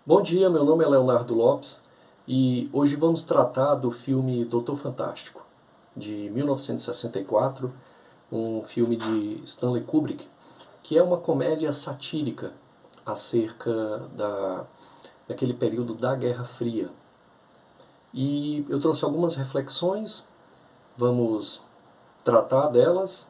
Bom dia, meu nome é Leonardo Lopes e hoje vamos tratar do filme Doutor Fantástico, de 1964, um filme de Stanley Kubrick, que é uma comédia satírica acerca daquele período da Guerra Fria. E eu trouxe algumas reflexões, vamos tratar delas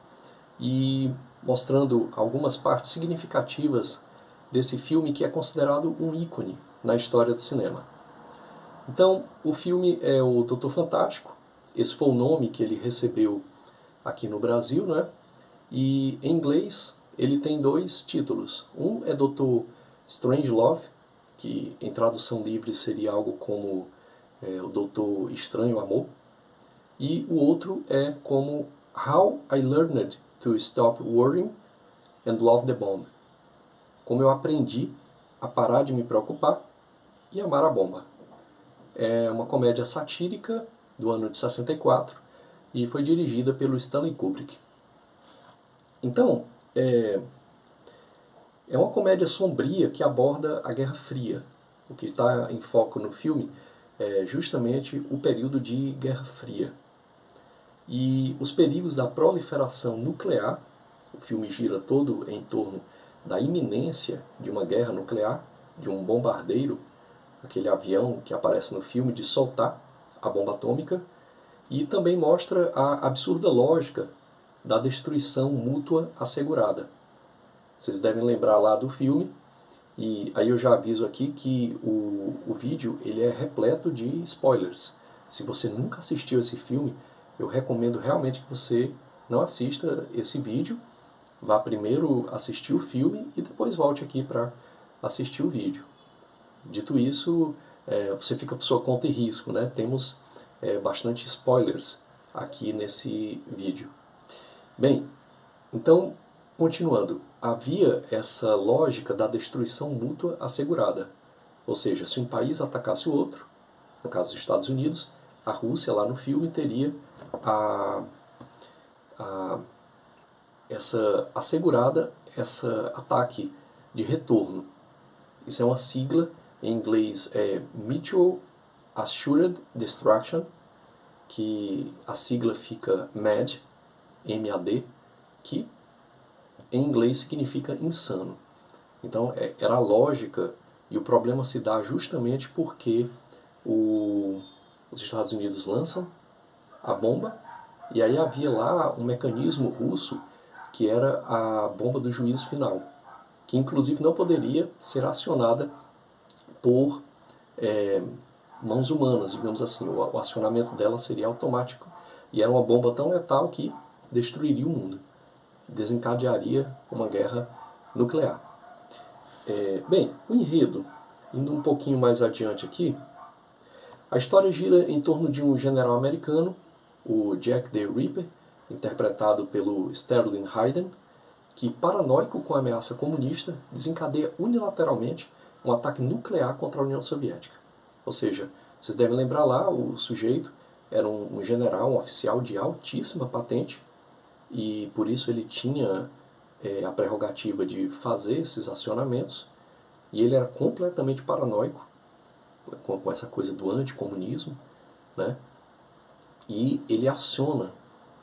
e mostrando algumas partes significativas desse filme que é considerado um ícone na história do cinema. Então, o filme é o Doutor Fantástico, esse foi o nome que ele recebeu aqui no Brasil, né? E em inglês ele tem dois títulos. Um é Doutor Strangelove, que em tradução livre seria algo como o Doutor Estranho Amor, e o outro é como How I Learned to Stop Worrying and Love the Bomb. Como eu aprendi a parar de me preocupar e amar a bomba. É uma comédia satírica do ano de 64 e foi dirigida pelo Stanley Kubrick. Então, é uma comédia sombria que aborda a Guerra Fria. O que está em foco no filme é justamente o período de Guerra Fria. E os perigos da proliferação nuclear, o filme gira todo em torno da iminência de uma guerra nuclear, de um bombardeiro, aquele avião que aparece no filme, de soltar a bomba atômica, e também mostra a absurda lógica da destruição mútua assegurada. Vocês devem lembrar lá do filme, e aí eu já aviso aqui que o vídeo ele é repleto de spoilers. Se você nunca assistiu esse filme, eu recomendo realmente que você não assista esse vídeo. Vá primeiro assistir o filme e depois volte aqui para assistir o vídeo. Dito isso, você fica por sua conta e risco, né? Temos bastante spoilers aqui nesse vídeo. Bem, então, continuando, havia essa lógica da destruição mútua assegurada. Ou seja, se um país atacasse o outro, no caso dos Estados Unidos, a Rússia lá no filme teria a essa assegurada essa ataque de retorno. Isso é uma sigla, em inglês é Mutual Assured Destruction, que a sigla fica MAD, M-A-D, que em inglês significa insano. Então era a lógica, e o problema se dá justamente porque os Estados Unidos lançam a bomba, e aí havia lá um mecanismo russo que era a bomba do juízo final, que inclusive não poderia ser acionada por mãos humanas, digamos assim. O acionamento dela seria automático e era uma bomba tão letal que destruiria o mundo, desencadearia uma guerra nuclear. Bem, o enredo, indo um pouquinho mais adiante aqui, a história gira em torno de um general americano, o Jack the Ripper, interpretado pelo Sterling Hayden, que, paranoico com a ameaça comunista, desencadeia unilateralmente um ataque nuclear contra a União Soviética. Ou seja, vocês devem lembrar lá, o sujeito era um general, um oficial de altíssima patente, e por isso ele tinha a prerrogativa de fazer esses acionamentos, e ele era completamente paranoico com essa coisa do anticomunismo, né? E ele aciona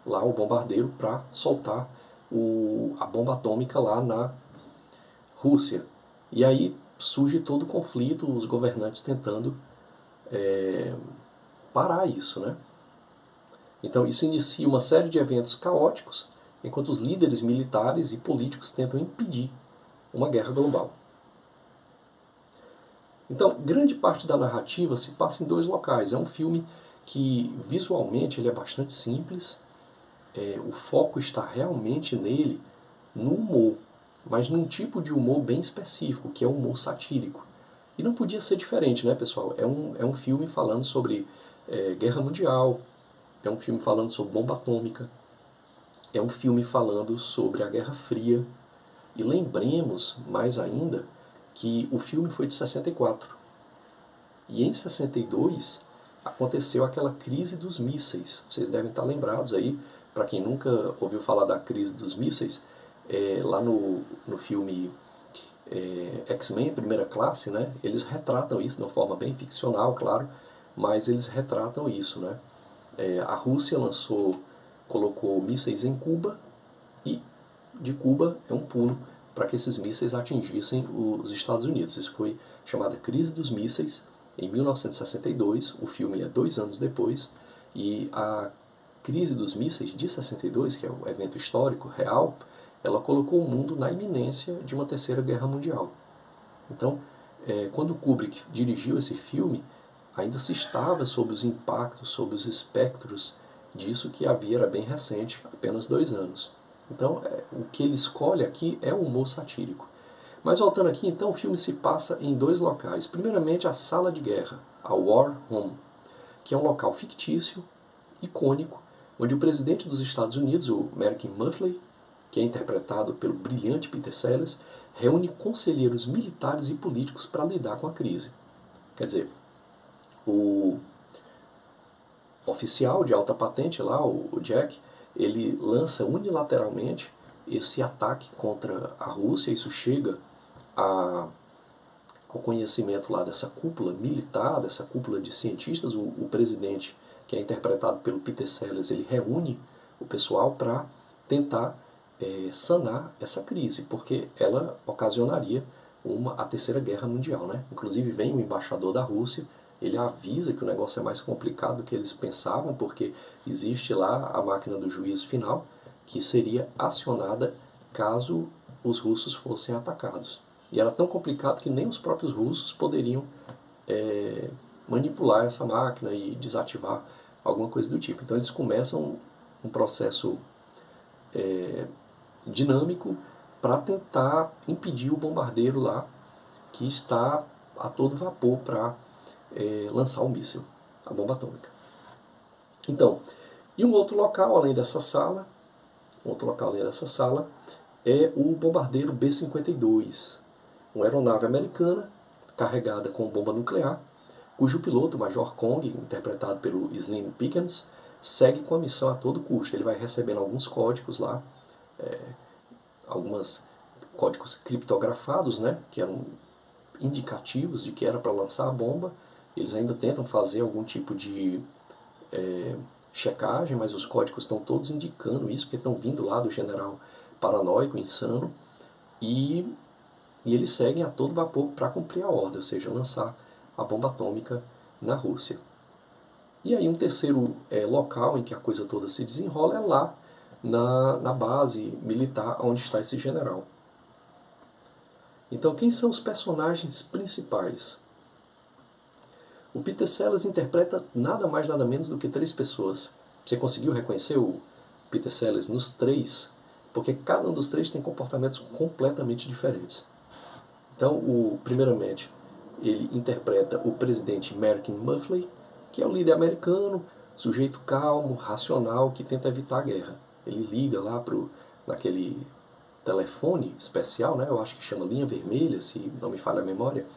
lá o bombardeiro para soltar a bomba atômica lá na Rússia. E aí surge todo o conflito, os governantes tentando parar isso, né? Então isso inicia uma série de eventos caóticos, enquanto os líderes militares e políticos tentam impedir uma guerra global. Então, grande parte da narrativa se passa em dois locais. É um filme que visualmente ele é bastante simples, o foco está realmente nele, no humor, mas num tipo de humor bem específico, que é o humor satírico. E não podia ser diferente, né, pessoal? É um filme falando sobre guerra mundial, é um filme falando sobre bomba atômica, é um filme falando sobre a Guerra Fria. E lembremos, mais ainda, que o filme foi de 64. E em 62 aconteceu aquela crise dos mísseis. Vocês devem estar lembrados aí, para quem nunca ouviu falar da crise dos mísseis, lá no filme X-Men Primeira Classe, né, eles retratam isso de uma forma bem ficcional, claro, mas eles retratam isso, né. A Rússia colocou mísseis em Cuba e de Cuba é um pulo para que esses mísseis atingissem os Estados Unidos. Isso foi chamada Crise dos Mísseis em 1962, o filme é 2 anos depois, e a Crise dos Mísseis de 62, que é o evento histórico real, ela colocou o mundo na iminência de uma terceira guerra mundial. Então, quando Kubrick dirigiu esse filme, ainda se estava sob os impactos, sob os espectros disso que havia, era bem recente, apenas 2 anos. Então, o que ele escolhe aqui é o humor satírico. Mas voltando aqui, então, o filme se passa em 2 locais. Primeiramente, a sala de guerra, a War Room, que é um local fictício, icônico, onde o presidente dos Estados Unidos, o Martin Muffley, que é interpretado pelo brilhante Peter Sellers, reúne conselheiros militares e políticos para lidar com a crise. Quer dizer, o oficial de alta patente lá, o Jack, ele lança unilateralmente esse ataque contra a Rússia. Isso chega ao conhecimento lá dessa cúpula militar, dessa cúpula de cientistas. O presidente, que é interpretado pelo Peter Sellers, ele reúne o pessoal para tentar sanar essa crise, porque ela ocasionaria a terceira guerra mundial, né? Inclusive vem o embaixador da Rússia, ele avisa que o negócio é mais complicado do que eles pensavam, porque existe lá a máquina do juízo final, que seria acionada caso os russos fossem atacados. E era tão complicado que nem os próprios russos poderiam manipular essa máquina e desativar alguma coisa do tipo. Então eles começam um processo dinâmico para tentar impedir o bombardeiro lá, que está a todo vapor para lançar o míssil, a bomba atômica. Então, e um outro local além dessa sala, é o bombardeiro B-52, uma aeronave americana carregada com bomba nuclear, cujo piloto, o Major Kong, interpretado pelo Slim Pickens, segue com a missão a todo custo. Ele vai recebendo alguns códigos lá, alguns códigos criptografados, né, que eram indicativos de que era para lançar a bomba. Eles ainda tentam fazer algum tipo de checagem, mas os códigos estão todos indicando isso, porque estão vindo lá do general paranoico, insano, e eles seguem a todo vapor para cumprir a ordem, ou seja, lançar a bomba atômica na Rússia. E aí um terceiro local em que a coisa toda se desenrola é lá na base militar onde está esse general. Então, quem são os personagens principais? O Peter Sellers interpreta nada mais nada menos do que 3 pessoas. Você conseguiu reconhecer o Peter Sellers nos 3? Porque cada um dos 3 tem comportamentos completamente diferentes. Então, primeiramente, ele interpreta o presidente Martin Muffley, que é o líder americano, sujeito calmo, racional, que tenta evitar a guerra. Ele liga lá naquele telefone especial, né? Eu acho que chama linha vermelha, se não me falha a memória,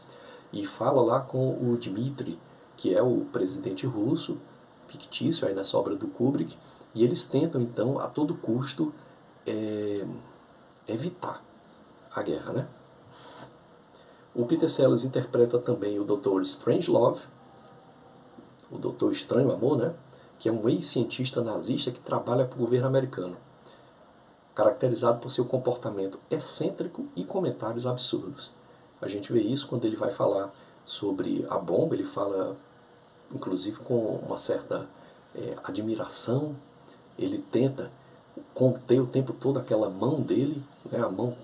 e fala lá com o Dmitry, que é o presidente russo, fictício aí nessa obra do Kubrick, e eles tentam então a todo custo evitar a guerra, né? O Peter Sellers interpreta também o Dr. Strangelove, o Doutor Estranho Amor, né? Que é um ex-cientista nazista que trabalha para o governo americano, caracterizado por seu comportamento excêntrico e comentários absurdos. A gente vê isso quando ele vai falar sobre a bomba, ele fala inclusive com uma certa admiração, ele tenta conter o tempo todo aquela mão dele, né? A mão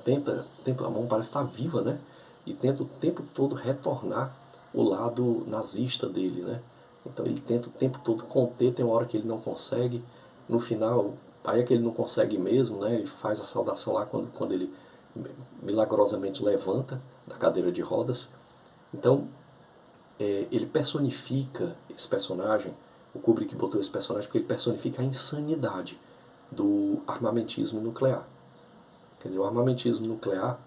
parece estar viva, né? E tenta o tempo todo retornar o lado nazista dele, né? Então ele tenta o tempo todo conter, tem uma hora que ele não consegue, no final, aí é que ele não consegue mesmo, né? Ele faz a saudação lá quando ele milagrosamente levanta da cadeira de rodas. Então, ele personifica esse personagem, o Kubrick botou esse personagem porque ele personifica a insanidade do armamentismo nuclear. Quer dizer, o armamentismo nuclear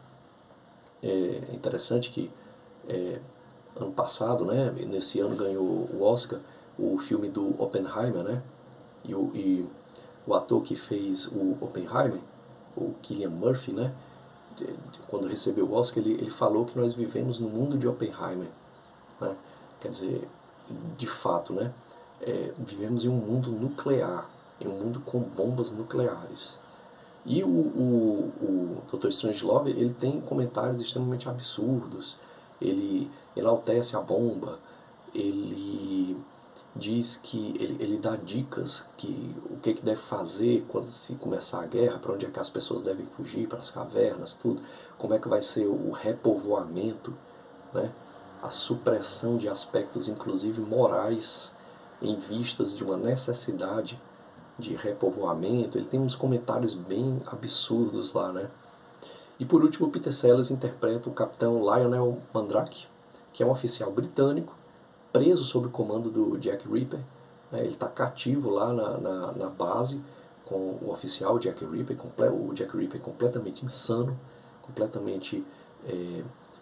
é interessante que ano passado, né, nesse ano ganhou o Oscar o filme do Oppenheimer, né, e o ator que fez o Oppenheimer, o Cillian Murphy, né, quando recebeu o Oscar, ele falou que nós vivemos no mundo de Oppenheimer, né? Quer dizer, de fato, né? Vivemos em um mundo nuclear, em um mundo com bombas nucleares. E o Dr. Strangelove, ele tem comentários extremamente absurdos, ele enaltece a bomba, ele diz que ele dá dicas o que deve fazer quando se começar a guerra, para onde é que as pessoas devem fugir, para as cavernas, tudo, como é que vai ser o repovoamento, né? A supressão de aspectos, inclusive morais, em vistas de uma necessidade de repovoamento. Ele tem uns comentários bem absurdos lá, né? E por último, o Peter Sellers interpreta o capitão Lionel Mandrake, que é um oficial britânico, preso sob o comando do Jack Reaper. Ele está cativo lá na base com o oficial Jack Reaper, o Jack Reaper completamente insano, completamente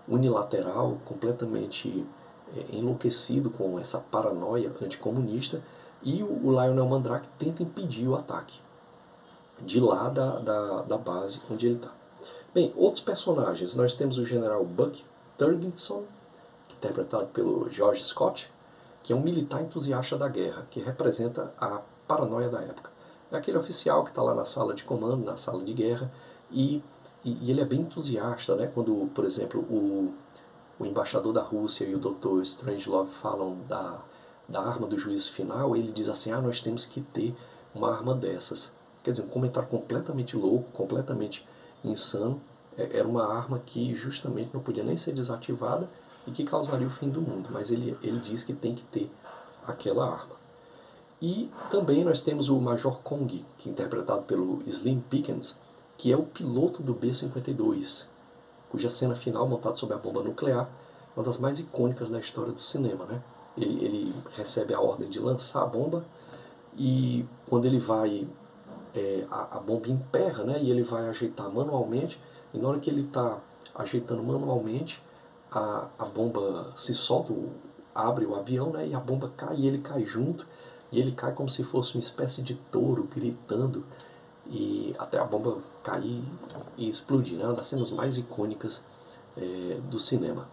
unilateral, completamente enlouquecido com essa paranoia anticomunista, e o Lionel Mandrake tenta impedir o ataque de lá da base onde ele está. Bem, outros personagens, nós temos o general Buck Turgidson, interpretado pelo George Scott, que é um militar entusiasta da guerra, que representa a paranoia da época. É aquele oficial que está lá na sala de comando, na sala de guerra, e ele é bem entusiasta, né? Quando, por exemplo, o embaixador da Rússia e o Dr. Strangelove falam da arma do juízo final, ele diz assim, nós temos que ter uma arma dessas. Quer dizer, um comentário completamente louco, completamente insano. Era uma arma que justamente não podia nem ser desativada e que causaria o fim do mundo, mas ele diz que tem que ter aquela arma. E também nós temos o Major Kong, que é interpretado pelo Slim Pickens, que é o piloto do B-52, cuja cena final, montada sobre a bomba nuclear, é uma das mais icônicas da história do cinema, né? Ele recebe a ordem de lançar a bomba e quando ele vai, a bomba emperra, né? E ele vai ajeitar manualmente, e na hora que ele está ajeitando manualmente, a bomba se solta, abre o avião, né? E a bomba cai e ele cai junto, e ele cai como se fosse uma espécie de touro gritando, e até a bomba cair e explodir, né? Uma das cenas mais icônicas do cinema.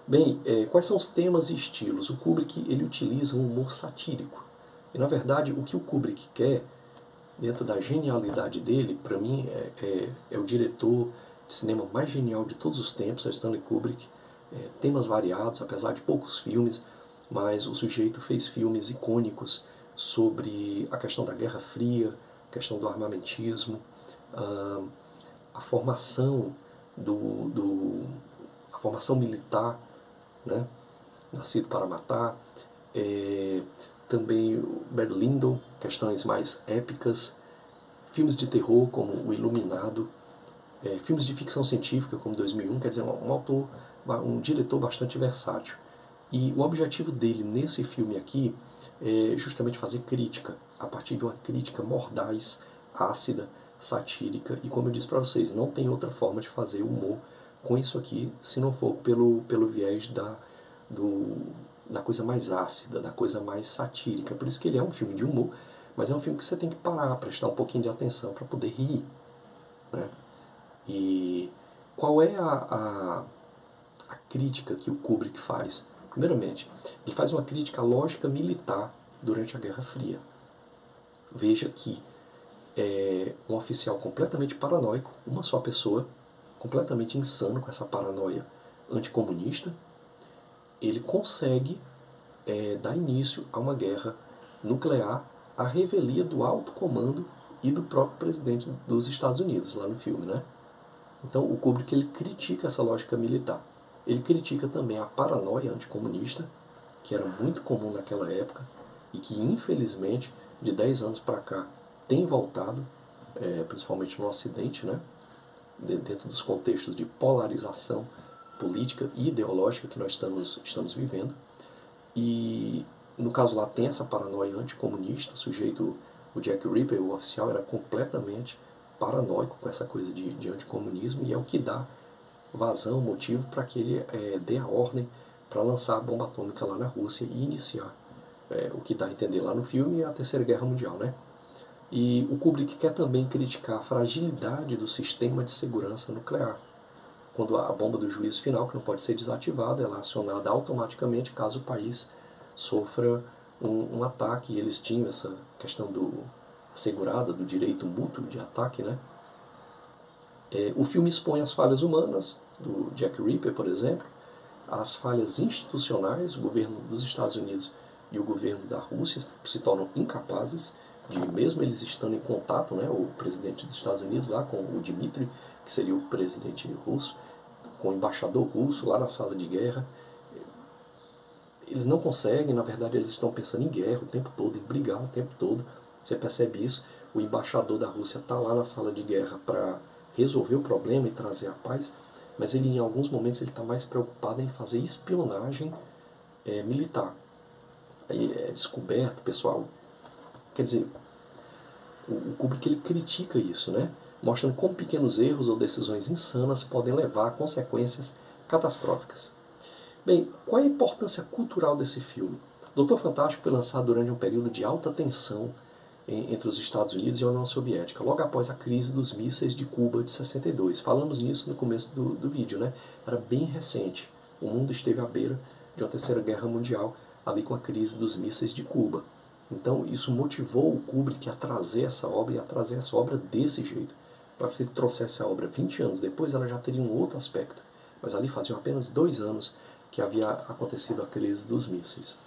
Bem, quais são os temas e estilos? O Kubrick ele utiliza um humor satírico. E na verdade o que o Kubrick quer, dentro da genialidade dele, para mim é o diretor de cinema mais genial de todos os tempos, é Stanley Kubrick. Temas variados, apesar de poucos filmes, mas o sujeito fez filmes icônicos sobre a questão da Guerra Fria, a questão do armamentismo, a formação a formação militar, né? Nascido para Matar, também o Barry Lyndon, questões mais épicas, filmes de terror como O Iluminado, filmes de ficção científica como 2001, quer dizer, um autor, um diretor bastante versátil. E o objetivo dele nesse filme aqui é justamente fazer crítica, a partir de uma crítica mordaz, ácida, satírica, e como eu disse para vocês, não tem outra forma de fazer humor com isso aqui, se não for pelo viés da coisa mais ácida, da coisa mais satírica. Por isso que ele é um filme de humor, mas é um filme que você tem que parar, prestar um pouquinho de atenção para poder rir, né? E qual é a crítica que o Kubrick faz? Primeiramente, ele faz uma crítica à lógica militar durante a Guerra Fria. Veja que um oficial completamente paranoico, uma só pessoa, completamente insano com essa paranoia anticomunista, ele consegue dar início a uma guerra nuclear à revelia do alto comando e do próprio presidente dos Estados Unidos, lá no filme, né? Então o Kubrick ele critica essa lógica militar. Ele critica também a paranoia anticomunista, que era muito comum naquela época e que infelizmente de 10 anos para cá tem voltado, principalmente no Ocidente, né? Dentro dos contextos de polarização política e ideológica que nós estamos vivendo. E no caso lá tem essa paranoia anticomunista, o Jack Reaper, o oficial, era completamente paranoico com essa coisa de anticomunismo, e é o que dá vazão, motivo para que ele dê a ordem para lançar a bomba atômica lá na Rússia e iniciar o que dá a entender lá no filme a Terceira Guerra Mundial, né? E o Kubrick quer também criticar a fragilidade do sistema de segurança nuclear. Quando a bomba do juízo final, que não pode ser desativada, ela é acionada automaticamente caso o país sofra um ataque. E eles tinham essa questão assegurada do direito mútuo de ataque, né? O filme expõe as falhas humanas do Jack Reaper, por exemplo, as falhas institucionais. O governo dos Estados Unidos e o governo da Rússia se tornam incapazes de, mesmo eles estando em contato, né, o presidente dos Estados Unidos lá com o Dmitry, que seria o presidente russo, com o embaixador russo lá na sala de guerra, eles não conseguem. Na verdade eles estão pensando em guerra o tempo todo, em brigar o tempo todo. Você percebe isso? O embaixador da Rússia está lá na sala de guerra para resolver o problema e trazer a paz, mas ele, em alguns momentos, ele está mais preocupado em fazer espionagem militar. Aí é descoberto, pessoal. Quer dizer, o Kubrick ele critica isso, né? Mostrando como pequenos erros ou decisões insanas podem levar a consequências catastróficas. Bem, qual é a importância cultural desse filme? Doutor Fantástico foi lançado durante um período de alta tensão entre os Estados Unidos e a União Soviética, logo após a crise dos mísseis de Cuba de 62. Falamos nisso no começo do vídeo, né? Era bem recente. O mundo esteve à beira de uma terceira guerra mundial, ali com a crise dos mísseis de Cuba. Então isso motivou o Kubrick a trazer essa obra e a trazer essa obra desse jeito. Para se ele trouxesse a obra 20 anos depois, ela já teria um outro aspecto. Mas ali faziam apenas 2 anos que havia acontecido a crise dos mísseis.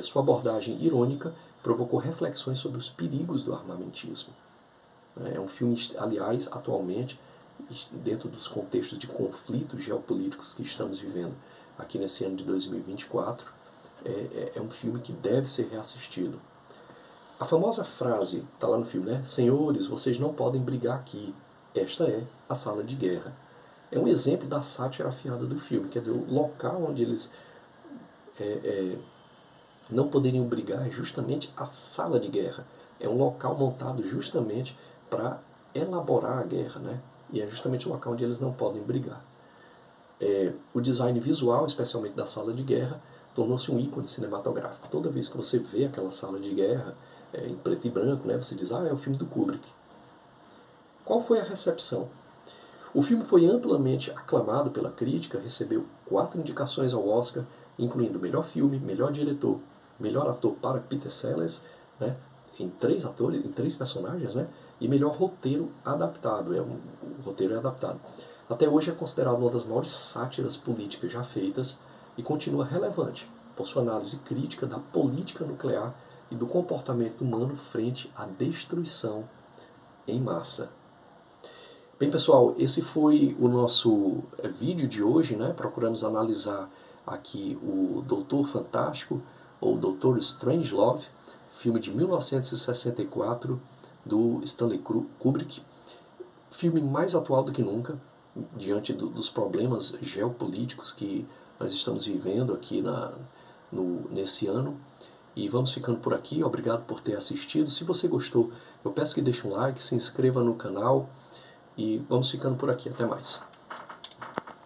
Sua abordagem irônica provocou reflexões sobre os perigos do armamentismo. É um filme, aliás, atualmente, dentro dos contextos de conflitos geopolíticos que estamos vivendo aqui nesse ano de 2024, é um filme que deve ser reassistido. A famosa frase, está lá no filme, né? Senhores, vocês não podem brigar aqui. Esta é a sala de guerra. É um exemplo da sátira afiada do filme. Quer dizer, o local onde eles não poderiam brigar é justamente a sala de guerra. É um local montado justamente para elaborar a guerra, né? E é justamente o local onde eles não podem brigar. O design visual, especialmente da sala de guerra, tornou-se um ícone cinematográfico. Toda vez que você vê aquela sala de guerra em preto e branco, né, você diz, é o filme do Kubrick. Qual foi a recepção? O filme foi amplamente aclamado pela crítica, recebeu 4 indicações ao Oscar, incluindo melhor filme, melhor diretor, melhor ator para Peter Sellers, né, em 3 atores, em 3 personagens, né, e melhor roteiro adaptado. O roteiro é adaptado. Até hoje é considerado uma das maiores sátiras políticas já feitas e continua relevante por sua análise crítica da política nuclear e do comportamento humano frente à destruição em massa. Bem, pessoal, esse foi o nosso vídeo de hoje, né? Procuramos analisar aqui o Doutor Fantástico, ou Doutor Strangelove, filme de 1964 do Stanley Kubrick, filme mais atual do que nunca, diante dos problemas geopolíticos que nós estamos vivendo aqui nesse ano. E vamos ficando por aqui. Obrigado por ter assistido. Se você gostou, eu peço que deixe um like, se inscreva no canal e vamos ficando por aqui. Até mais.